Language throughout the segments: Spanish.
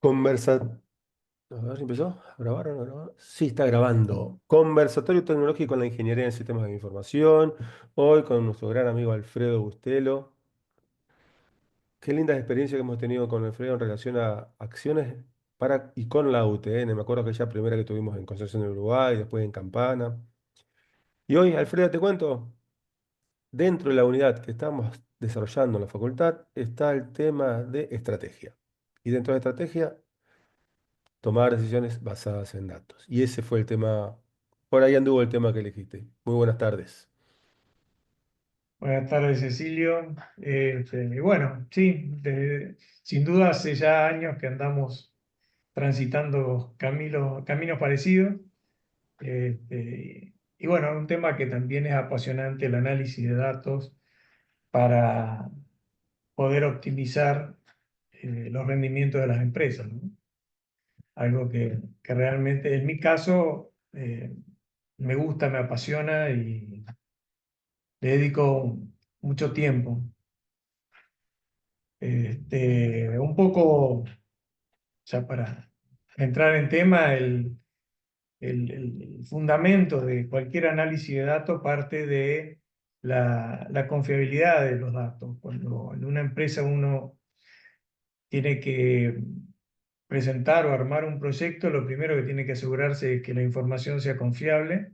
Conversa... A ver, ¿empezó? ¿A grabar o no grabar? Sí, está grabando. Conversatorio tecnológico en la ingeniería en sistemas de información. Hoy con nuestro gran amigo Alfredo Bustelo. Qué lindas experiencias que hemos tenido con Alfredo en relación a acciones para y con la UTN. Me acuerdo que ya primera que tuvimos en Concepción del Uruguay, después en Campana. Y hoy, Alfredo, te cuento, dentro de la unidad que estamos desarrollando en la facultad está el tema de estrategia. Y dentro de estrategia tomar decisiones basadas en datos. Y ese fue el tema, por ahí anduvo el tema que elegiste. Muy buenas tardes. Buenas tardes, Cecilio. Y bueno, sí, sin duda hace ya años que andamos transitando caminos parecidos. Y bueno, un tema que también es apasionante, el análisis de datos para poder optimizar los rendimientos de las empresas, ¿no? Algo que realmente, en mi caso, me gusta, me apasiona y le dedico mucho tiempo. Un poco, ya para entrar en tema, el fundamento de cualquier análisis de datos parte de la confiabilidad de los datos. Cuando en una empresa uno tiene que presentar o armar un proyecto, lo primero que tiene que asegurarse es que la información sea confiable.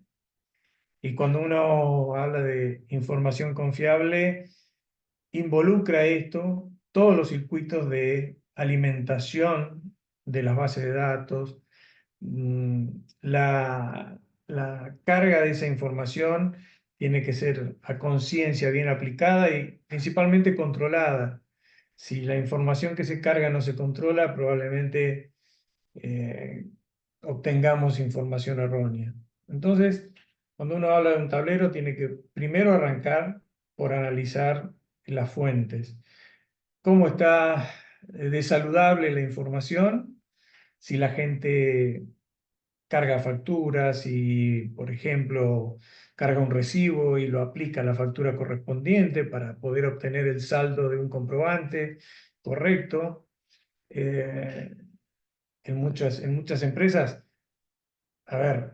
Y cuando uno habla de información confiable, involucra esto todos los circuitos de alimentación de las bases de datos, mm, la, la carga de esa información tiene que ser a conciencia bien aplicada y principalmente controlada. Si la información que se carga no se controla, probablemente eh, obtengamos información errónea. Entonces, cuando uno habla de un tablero, tiene que primero arrancar por analizar las fuentes. ¿Cómo está de saludable la información? Si la gente carga facturas y, por ejemplo, carga un recibo y lo aplica a la factura correspondiente para poder obtener el saldo de un comprobante correcto. Eh, en muchas empresas, a ver,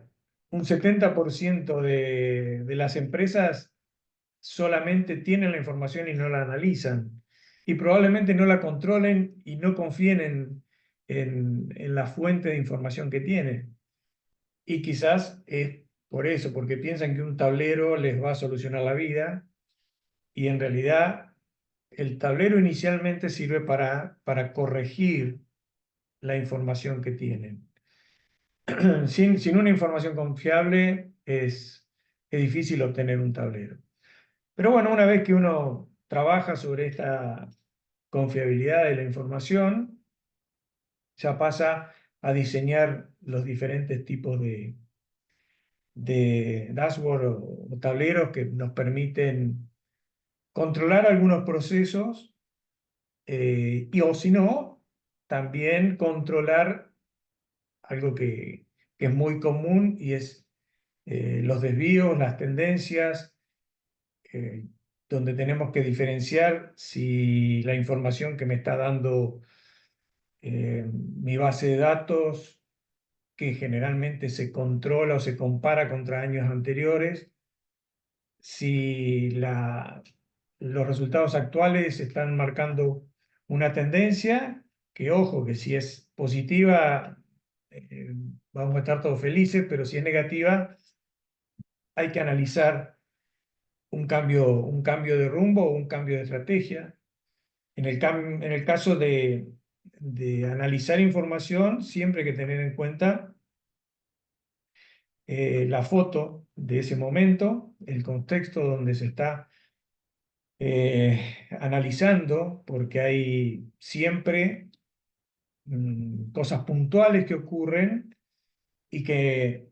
un 70% de las empresas solamente tienen la información y no la analizan. Y probablemente no la controlen y no confíen en la fuente de información que tienen. Y quizás es por eso, porque piensan que un tablero les va a solucionar la vida y en realidad el tablero inicialmente sirve para corregir la información que tienen. Sin una información confiable es difícil obtener un tablero. Pero bueno, una vez que uno trabaja sobre esta confiabilidad de la información, ya pasa a diseñar los diferentes tipos de dashboard o tableros que nos permiten controlar algunos procesos o si no, también controlar algo que es muy común y es los desvíos, las tendencias, eh, donde tenemos que diferenciar si la información que me está dando mi base de datos, que generalmente se controla o se compara contra años anteriores, si los resultados actuales están marcando una tendencia, que ojo, que si es positiva, eh, vamos a estar todos felices, pero si es negativa, hay que analizar un cambio de rumbo o un cambio de estrategia. En el caso de analizar información, siempre hay que tener en cuenta la foto de ese momento, el contexto donde se está analizando, porque hay siempre cosas puntuales que ocurren y que,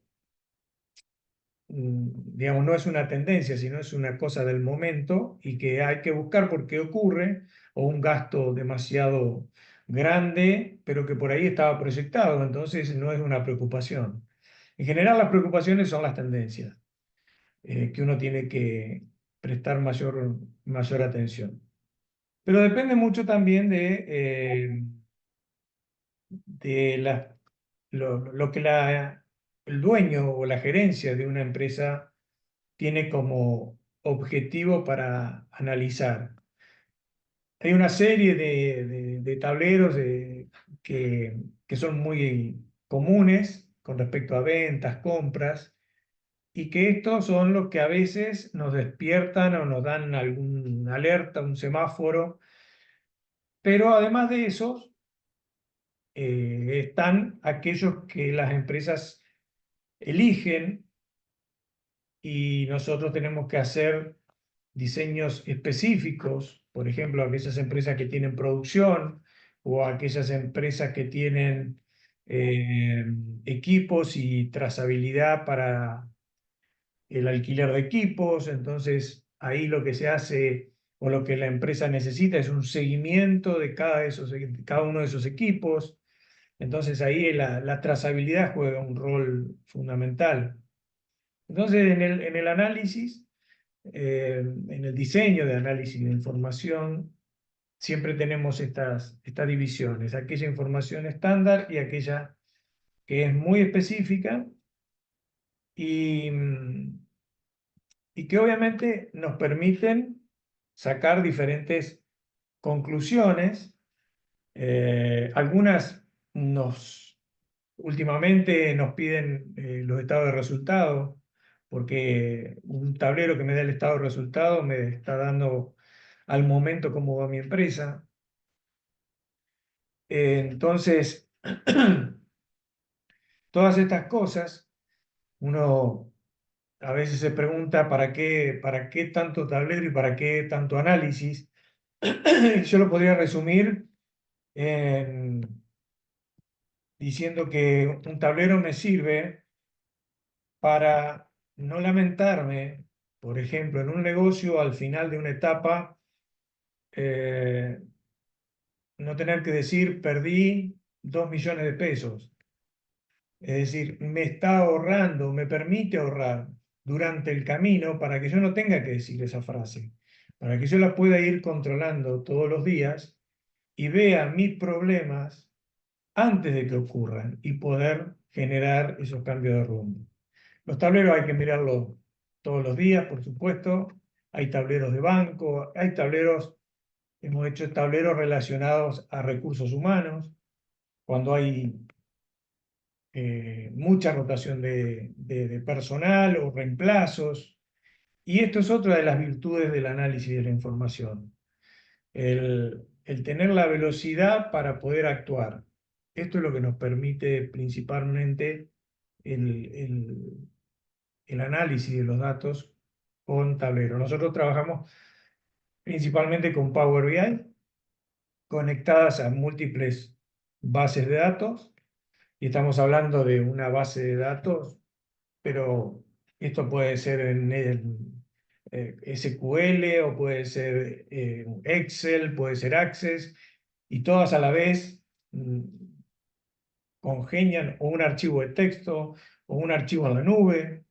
digamos, no es una tendencia, sino es una cosa del momento y que hay que buscar por qué ocurre, o un gasto demasiado grande, pero que por ahí estaba proyectado, entonces no es una preocupación. En general, las preocupaciones son las tendencias, que uno tiene que prestar mayor atención. Pero depende mucho también de lo que el dueño o la gerencia de una empresa tiene como objetivo para analizar. Hay una serie de tableros que son muy comunes con respecto a ventas, compras, y que estos son los que a veces nos despiertan o nos dan alguna alerta, un semáforo, pero además de esos están aquellos que las empresas eligen y nosotros tenemos que hacer diseños específicos, por ejemplo, aquellas empresas que tienen producción o aquellas empresas que tienen eh, equipos y trazabilidad para el alquiler de equipos. Entonces, ahí lo que se hace o lo que la empresa necesita es un seguimiento de cada uno de esos equipos. Entonces, ahí la trazabilidad juega un rol fundamental. Entonces, en el análisis, en el diseño de análisis de información, siempre tenemos estas divisiones, aquella información estándar y aquella que es muy específica y, y que obviamente nos permiten sacar diferentes conclusiones. Algunas últimamente nos piden los estados de resultados, porque un tablero que me da el estado de resultados me está dando al momento cómo va mi empresa. Entonces, todas estas cosas, uno a veces se pregunta para qué tanto tablero y para qué tanto análisis. Yo lo podría resumir en- diciendo que un tablero me sirve para no lamentarme, por ejemplo, en un negocio al final de una etapa, eh, no tener que decir perdí 2 millones de pesos. Es decir, me está ahorrando, me permite ahorrar durante el camino para que yo no tenga que decir esa frase, para que yo la pueda ir controlando todos los días y vea mis problemas antes de que ocurran y poder generar esos cambios de rumbo. Los tableros hay que mirarlos todos los días, por supuesto. Hay tableros de banco, hay tableros, hemos hecho tableros relacionados a recursos humanos, cuando hay mucha rotación de personal o reemplazos. Y esto es otra de las virtudes del análisis de la información, el tener la velocidad para poder actuar. Esto es lo que nos permite principalmente el, el- el análisis de los datos con tablero. Nosotros trabajamos principalmente con Power BI, conectadas a múltiples bases de datos, y estamos hablando de una base de datos, pero esto puede ser en el SQL o puede ser Excel, puede ser Access, y todas a la vez congenian o un archivo de texto o un archivo en la nube,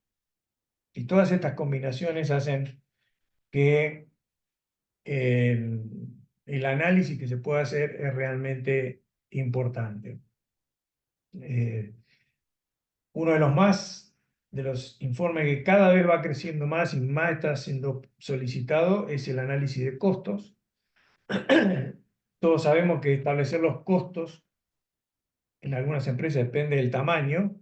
y todas estas combinaciones hacen que el, el análisis que se puede hacer es realmente importante. Eh, Uno de los informes que cada vez va creciendo más y más está siendo solicitado es el análisis de costos. Todos sabemos que establecer los costos en algunas empresas depende del tamaño,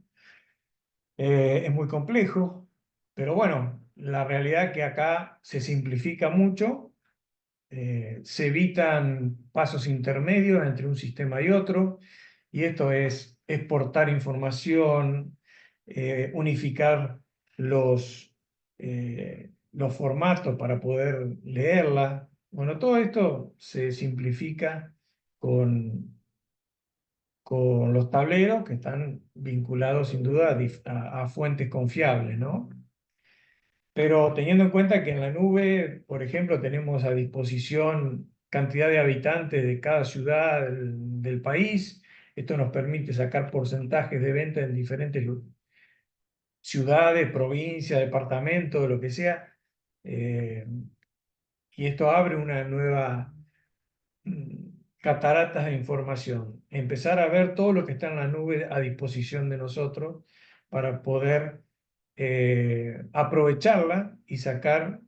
es muy complejo, pero bueno, la realidad es que acá se simplifica mucho, se evitan pasos intermedios entre un sistema y otro, y esto es exportar información, unificar los formatos para poder leerla. Bueno, todo esto se simplifica con, con los tableros que están vinculados sin duda a fuentes confiables, ¿no? Pero teniendo en cuenta que en la nube, por ejemplo, tenemos a disposición cantidad de habitantes de cada ciudad del país, esto nos permite sacar porcentajes de venta en diferentes ciudades, provincias, departamentos, lo que sea, eh, y esto abre una nueva cataratas de información, empezar a ver todo lo que está en la nube a disposición de nosotros para poder aprovecharla y sacar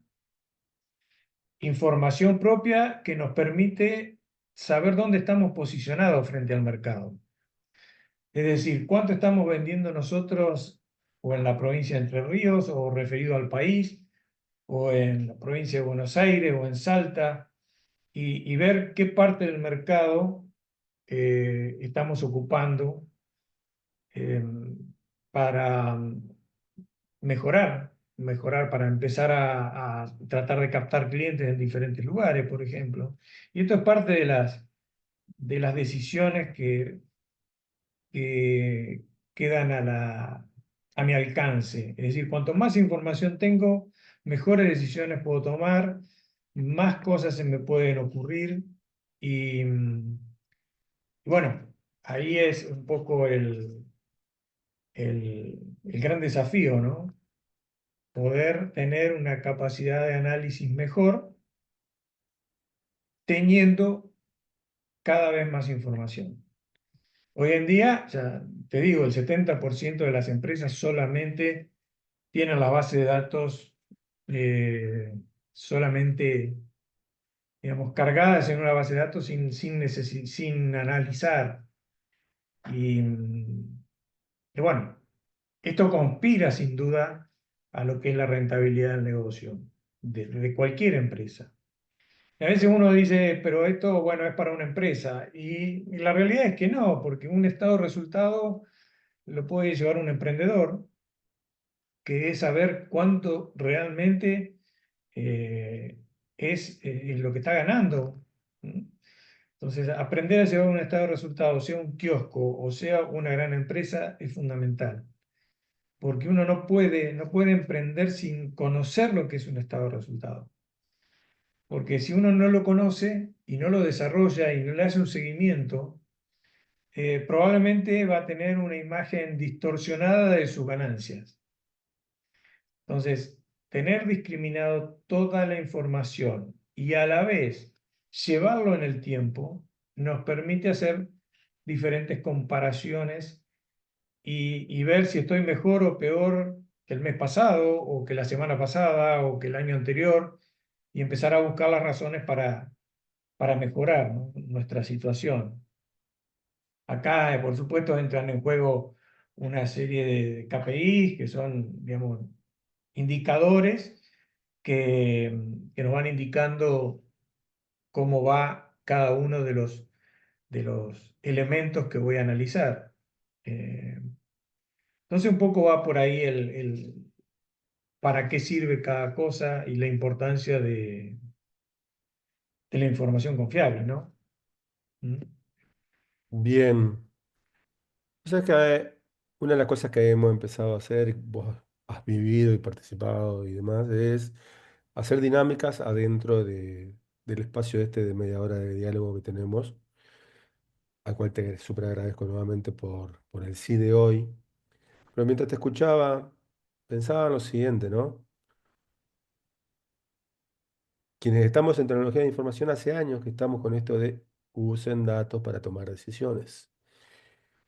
información propia que nos permite saber dónde estamos posicionados frente al mercado. Es decir, cuánto estamos vendiendo nosotros o en la provincia de Entre Ríos o referido al país o en la provincia de Buenos Aires o en Salta y ver qué parte del mercado estamos ocupando eh, para mejorar para empezar a tratar de captar clientes en diferentes lugares, por ejemplo. Y esto es parte de las decisiones que quedan a mi alcance. Es decir, cuanto más información tengo, mejores decisiones puedo tomar, más cosas se me pueden ocurrir y bueno, ahí es un poco el gran desafío, ¿no? Poder tener una capacidad de análisis mejor teniendo cada vez más información. Hoy en día, ya te digo, el 70% de las empresas solamente tienen la base de datos solamente, digamos, cargadas en una base de datos sin analizar. Y bueno, esto conspira sin duda a lo que es la rentabilidad del negocio de cualquier empresa. Y a veces uno dice, pero esto, bueno, es para una empresa. Y la realidad es que no, porque un estado de resultado lo puede llevar un emprendedor, que es saber cuánto realmente eh, es lo que está ganando. ¿Mm? Entonces, aprender a llevar un estado de resultado, sea un kiosco o sea una gran empresa, es fundamental. Porque uno no puede emprender sin conocer lo que es un estado de resultado. Porque si uno no lo conoce y no lo desarrolla y no le hace un seguimiento, probablemente va a tener una imagen distorsionada de sus ganancias. Entonces, tener discriminado toda la información y a la vez llevarlo en el tiempo nos permite hacer diferentes comparaciones y ver si estoy mejor o peor que el mes pasado o que la semana pasada o que el año anterior y empezar a buscar las razones para mejorar, ¿no?, nuestra situación. Acá, por supuesto, entran en juego una serie de KPIs que son, digamos, indicadores que nos van indicando cómo va cada uno de los elementos que voy a analizar. Eh, entonces, un poco va por ahí el para qué sirve cada cosa y la importancia de la información confiable, ¿no? ¿Mm? Bien. O sea que una de las cosas que hemos empezado a hacer, vos has vivido y participado y demás, es hacer dinámicas adentro del espacio este de media hora de diálogo que tenemos, al cual te súper agradezco nuevamente por el sí de hoy. Pero mientras te escuchaba, pensaba en lo siguiente, ¿no? Quienes estamos en tecnología de información hace años que estamos con esto de usen datos para tomar decisiones.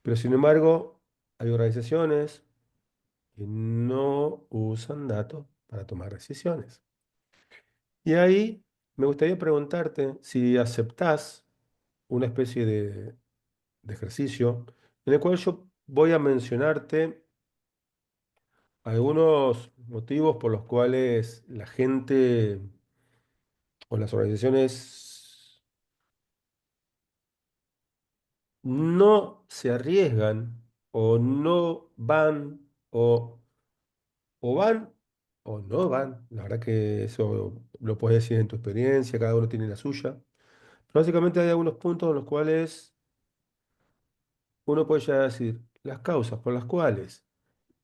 Pero sin embargo, hay organizaciones que no usan datos para tomar decisiones. Y ahí me gustaría preguntarte si aceptás una especie de ejercicio en el cual yo voy a mencionarte algunos motivos por los cuales la gente o las organizaciones no se arriesgan o no van o van o no van. La verdad que eso lo puedes decir en tu experiencia, cada uno tiene la suya. Pero básicamente hay algunos puntos en los cuales uno puede llegar a decir las causas por las cuales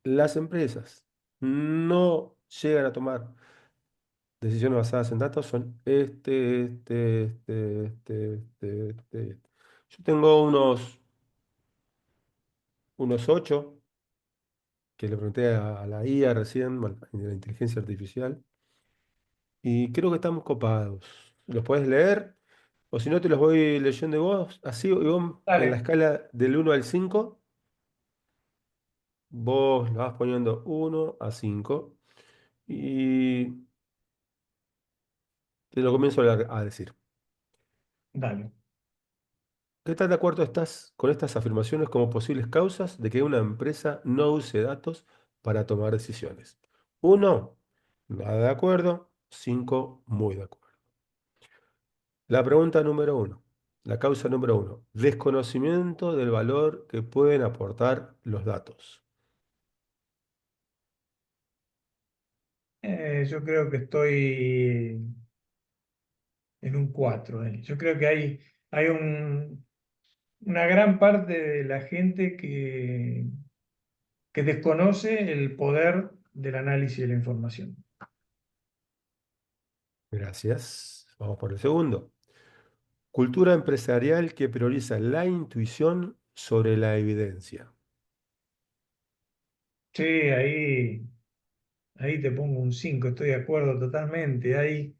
las empresas no llegan a tomar decisiones basadas en datos son este. Yo tengo unos 8 que le pregunté a la IA recién, bueno, a la inteligencia artificial, y creo que están copados. Los puedes leer. O si no, te los voy leyendo vos, así, y vos en la Dale, escala del 1 al 5 vos la vas poniendo 1 a 5 y te lo comienzo a decir. dale. ¿Qué tan de acuerdo estás con estas afirmaciones como posibles causas de que una empresa no use datos para tomar decisiones? Uno, nada de acuerdo. 5, muy de acuerdo. La pregunta número 1, la causa número 1, desconocimiento del valor que pueden aportar los datos. Yo creo que estoy en un 4. Yo creo que hay una gran parte de la gente que desconoce el poder del análisis de la información. Gracias. Vamos por el segundo. Cultura empresarial que prioriza la intuición sobre la evidencia. Sí, ahí te pongo un 5. Estoy de acuerdo totalmente. Hay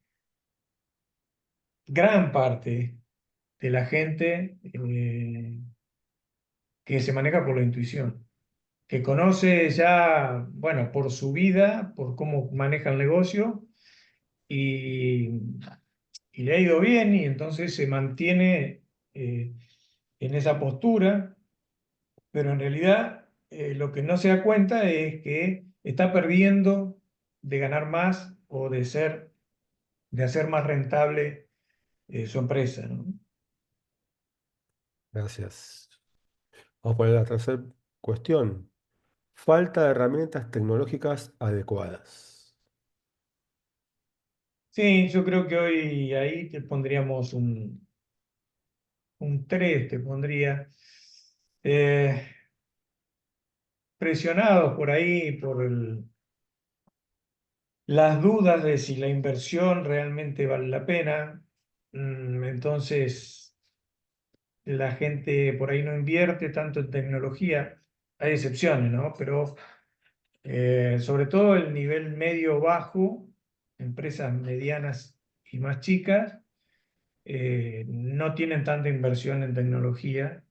gran parte de la gente que se maneja por la intuición, que conoce ya, bueno, por su vida, por cómo maneja el negocio y, y le ha ido bien y entonces se mantiene eh, en esa postura, pero en realidad lo que no se da cuenta es que está perdiendo de ganar más o de hacer más rentable su empresa, ¿no? Gracias. Vamos por la tercera cuestión. Falta de herramientas tecnológicas adecuadas. Sí, yo creo que hoy ahí te pondríamos un 3 te pondría. Eh, Presionados por ahí, por las dudas de si la inversión realmente vale la pena. Entonces, la gente por ahí no invierte tanto en tecnología. Hay excepciones, ¿no? Pero sobre todo el nivel medio-bajo, empresas medianas y más chicas, no tienen tanta inversión en tecnología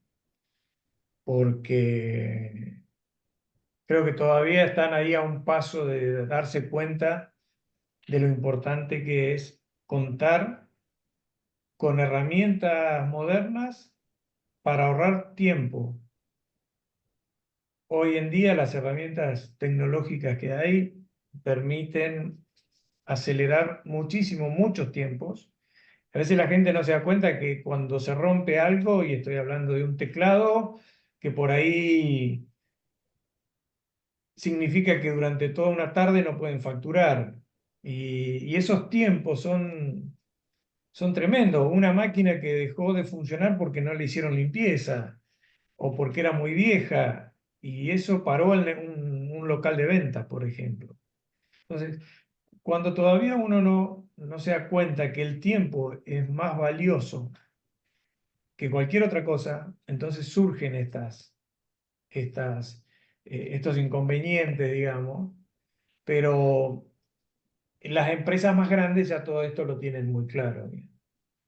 porque creo que todavía están ahí a un paso de darse cuenta de lo importante que es contar con herramientas modernas para ahorrar tiempo. Hoy en día las herramientas tecnológicas que hay permiten acelerar muchísimo, muchos tiempos. A veces la gente no se da cuenta que cuando se rompe algo, y estoy hablando de un teclado, que por ahí significa que durante toda una tarde no pueden facturar. Y esos tiempos son tremendos. Una máquina que dejó de funcionar porque no le hicieron limpieza o porque era muy vieja y eso paró un local de ventas, por ejemplo. Entonces, cuando todavía uno no se da cuenta que el tiempo es más valioso que cualquier otra cosa, entonces surgen estos inconvenientes, digamos, pero las empresas más grandes ya todo esto lo tienen muy claro.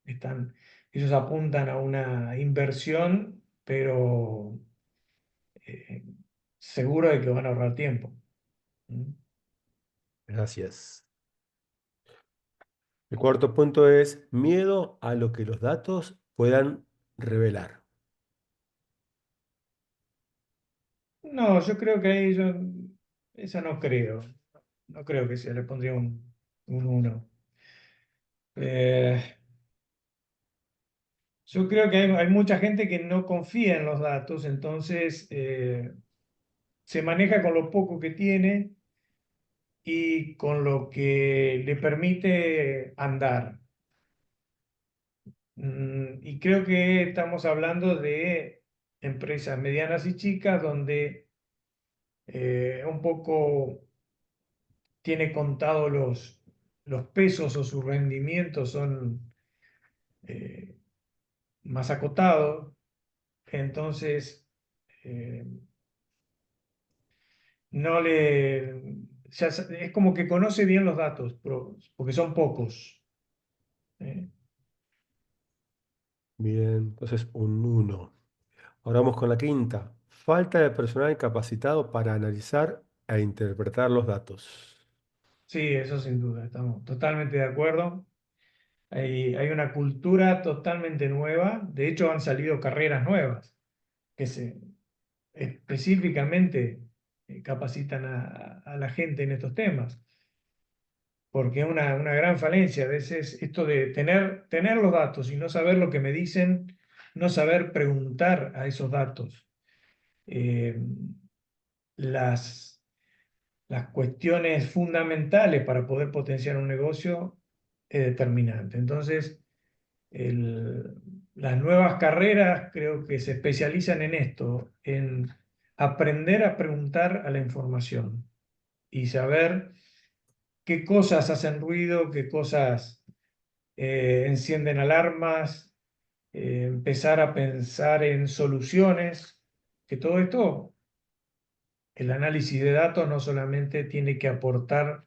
Están, ellos apuntan a una inversión, pero eh, seguro de que van a ahorrar tiempo. ¿Mm? Gracias. El cuarto punto es miedo a lo que los datos puedan revelar. No, yo creo que ahí yo, eso no creo. No creo que sea, le pondría un 1. Yo creo que hay mucha gente que no confía en los datos, entonces se maneja con lo poco que tiene y con lo que le permite andar. Y creo que estamos hablando de empresas medianas y chicas donde un poco tiene contado los pesos o sus rendimientos son eh, más acotados. Entonces, eh, no le, es como que conoce bien los datos, porque son pocos. ¿Eh? Bien, entonces un uno. Ahora vamos con la quinta. Falta de personal capacitado para analizar e interpretar los datos. Sí, eso sin duda, estamos totalmente de acuerdo. Hay una cultura totalmente nueva, de hecho han salido carreras nuevas que se específicamente capacitan a la gente en estos temas, porque es una gran falencia a veces esto de tener los datos y no saber lo que me dicen, no saber preguntar a esos datos. Eh, las, las cuestiones fundamentales para poder potenciar un negocio es determinante. Entonces, el- las nuevas carreras creo que se especializan en esto, en aprender a preguntar a la información y saber qué cosas hacen ruido, qué cosas encienden alarmas, empezar a pensar en soluciones, que todo esto, el análisis de datos no solamente tiene que aportar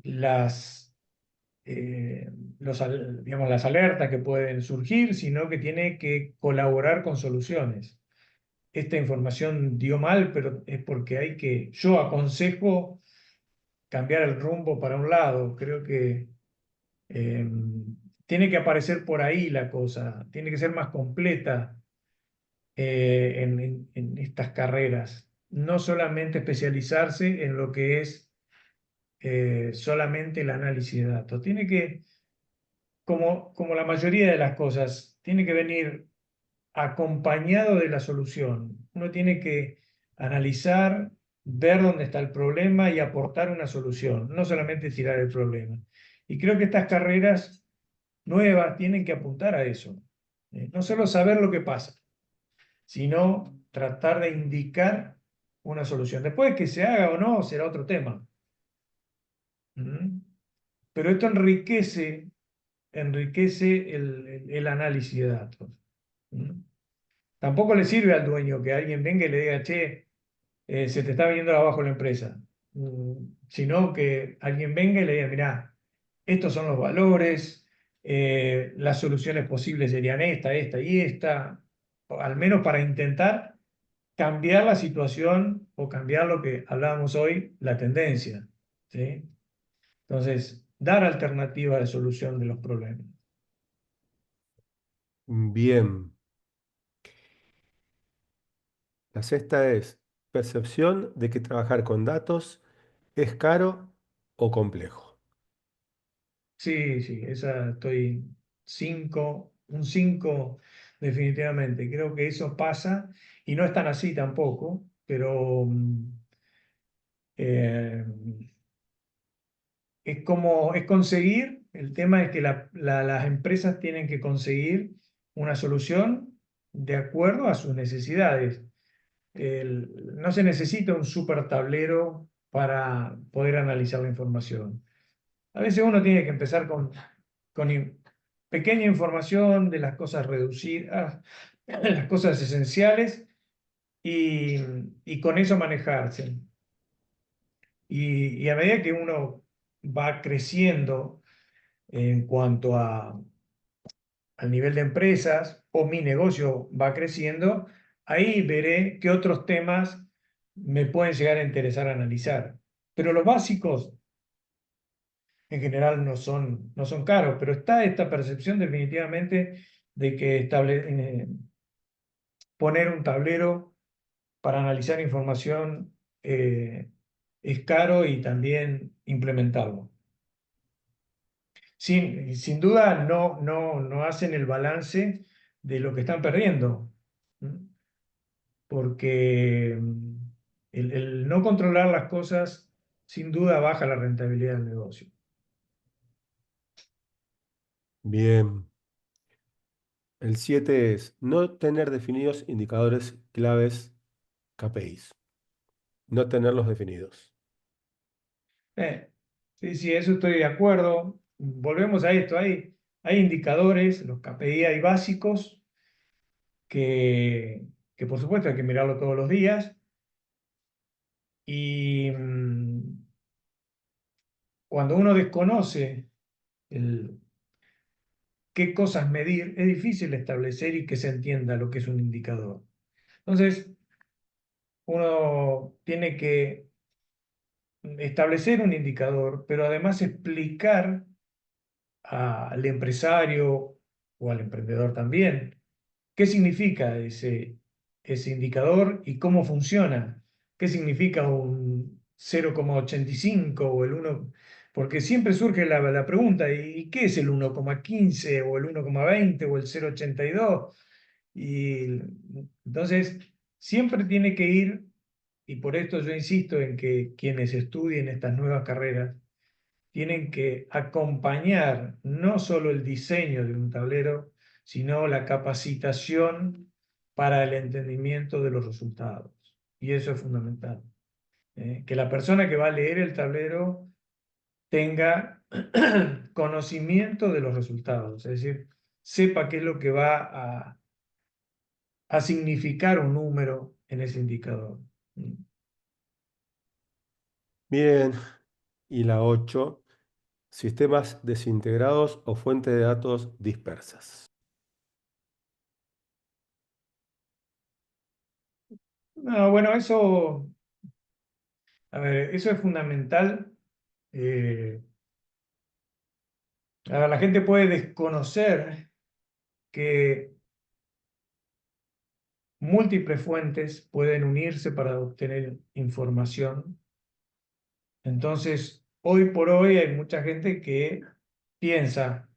las, eh, digamos, las alertas que pueden surgir, sino que tiene que colaborar con soluciones. Esta información dio mal, pero es porque yo aconsejo cambiar el rumbo para un lado. Creo que eh, tiene que aparecer por ahí la cosa, tiene que ser más completa en estas carreras, no solamente especializarse en lo que es solamente el análisis de datos. Tiene que, como la mayoría de las cosas, tiene que venir acompañado de la solución. Uno tiene que analizar, ver dónde está el problema y aportar una solución, no solamente tirar el problema. Y creo que estas carreras nuevas tienen que apuntar a eso. No solo saber lo que pasa, sino tratar de indicar una solución. Después que se haga o no será otro tema. ¿Mm? Pero esto enriquece el análisis de datos. ¿Mm? Tampoco le sirve al dueño que alguien venga y le diga, che, se te está viniendo abajo la empresa. Sino que alguien venga y le diga, mirá, estos son los valores, las soluciones posibles serían esta y esta, o al menos para intentar cambiar la situación o cambiar lo que hablábamos hoy, la tendencia. ¿Sí? Entonces, dar alternativa de solución de los problemas. Bien. La sexta es percepción de que trabajar con datos es caro o complejo. Sí, sí, esa estoy un 5 definitivamente. Creo que eso pasa y no es tan así tampoco, pero eh, es conseguir, el tema es que las empresas tienen que conseguir una solución de acuerdo a sus necesidades. No se necesita un super tablero para poder analizar la información. A veces uno tiene que empezar con pequeña información de las cosas reducidas, las cosas esenciales y, y con eso manejarse. Y a medida que uno va creciendo en cuanto al nivel de empresas o mi negocio va creciendo, ahí veré qué otros temas me pueden llegar a interesar analizar. Pero los básicos en general no son caros, pero está esta percepción definitivamente de que poner un tablero para analizar información es caro y también implementarlo. Sin duda no hacen el balance de lo que están perdiendo, ¿m? Porque el no controlar las cosas sin duda baja la rentabilidad del negocio. Bien. El 7 es no tener definidos indicadores claves KPIs. No tenerlos definidos. Eh, sí, sí, eso estoy de acuerdo. Volvemos a esto. Hay indicadores, los KPI hay básicos, que, que por supuesto hay que mirarlo todos los días. Y cuando uno desconoce el, qué cosas medir, es difícil establecer y que se entienda lo que es un indicador. Entonces, uno tiene que establecer un indicador, pero además explicar al empresario o al emprendedor también qué significa ese indicador y cómo funciona. ¿Qué significa un 0,85 o el 1? Porque siempre surge la pregunta, ¿y qué es el 1,15 o el 1,20 o el 0,82? Y entonces siempre tiene que ir, y por esto yo insisto en que quienes estudien estas nuevas carreras tienen que acompañar no solo el diseño de un tablero, sino la capacitación para el entendimiento de los resultados. Y eso es fundamental. Que la persona que va a leer el tablero tenga conocimiento de los resultados, es decir, sepa qué es lo que va a significar un número en ese indicador. Bien, y la 8, sistemas desintegrados o fuentes de datos dispersas. No, bueno, eso, a ver, eso es fundamental. Eh, la gente puede desconocer que múltiples fuentes pueden unirse para obtener información. Entonces, hoy por hoy hay mucha gente que piensa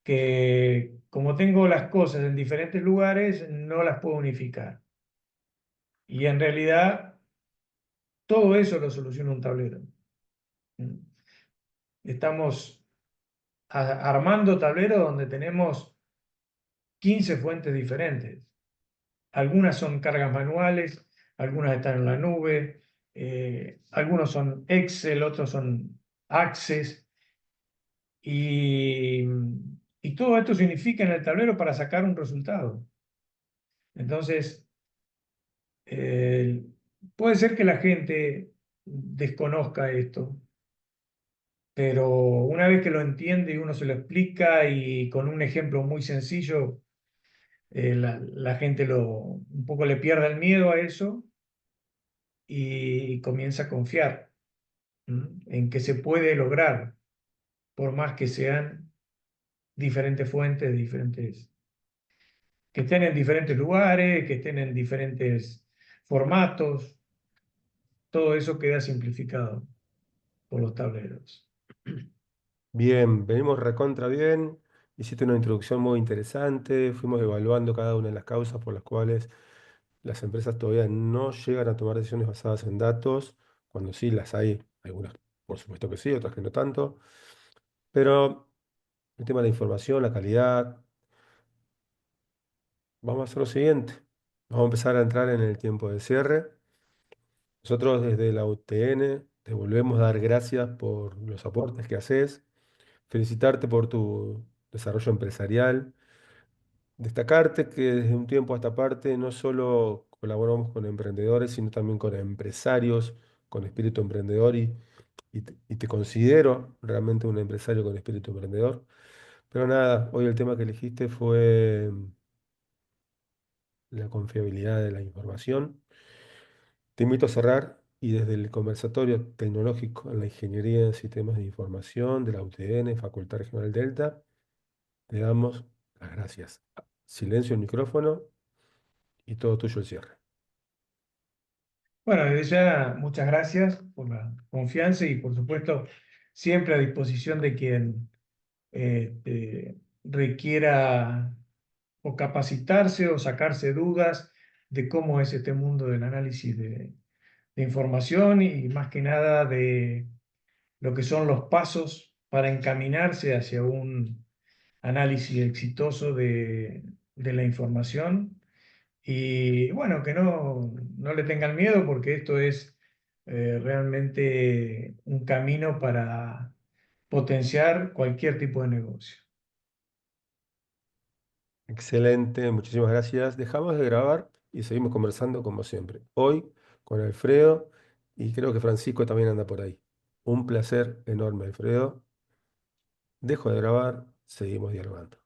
que como tengo las cosas en diferentes lugares, no las puedo unificar. Y en realidad, todo eso lo soluciona un tablero. Estamos armando tableros donde tenemos 15 fuentes diferentes. Algunas son cargas manuales, algunas están en la nube, algunos son Excel, otros son Access, y, y todo esto se unifica en el tablero para sacar un resultado. Entonces, eh, puede ser que la gente desconozca esto, pero una vez que lo entiende y uno se lo explica y con un ejemplo muy sencillo, la gente un poco le pierde el miedo a eso y comienza a confiar en que se puede lograr, por más que sean diferentes fuentes, diferentes, que estén en diferentes lugares, que estén en diferentes formatos, todo eso queda simplificado por los tableros. Bien, venimos recontra bien. Hiciste una introducción muy interesante. Fuimos evaluando cada una de las causas por las cuales las empresas todavía no llegan a tomar decisiones basadas en datos, cuando sí las hay, algunas por supuesto que sí, otras que no tanto. Pero el tema de la información, la calidad, vamos a hacer lo siguiente. Vamos a empezar a entrar en el tiempo de cierre. Nosotros desde la UTN te volvemos a dar gracias por los aportes que haces, felicitarte por tu desarrollo empresarial, destacarte que desde un tiempo a esta parte no solo colaboramos con emprendedores, sino también con empresarios con espíritu emprendedor y te considero realmente un empresario con espíritu emprendedor. Pero nada, hoy el tema que elegiste fue la confiabilidad de la información. Te invito a cerrar y desde el conversatorio tecnológico en la Ingeniería en Sistemas de Información de la UTN, Facultad Regional Delta, te damos las gracias. Silencio el micrófono y todo tuyo el cierre. Bueno, desde ya muchas gracias por la confianza y por supuesto siempre a disposición de quien requiera o capacitarse o sacarse dudas de cómo es este mundo del análisis de información y más que nada de lo que son los pasos para encaminarse hacia un análisis exitoso de la información. Y bueno, que no le tengan miedo porque esto es realmente un camino para potenciar cualquier tipo de negocio. Excelente, muchísimas gracias. Dejamos de grabar y seguimos conversando como siempre. Hoy con Alfredo y creo que Francisco también anda por ahí. Un placer enorme, Alfredo. Dejo de grabar, seguimos dialogando.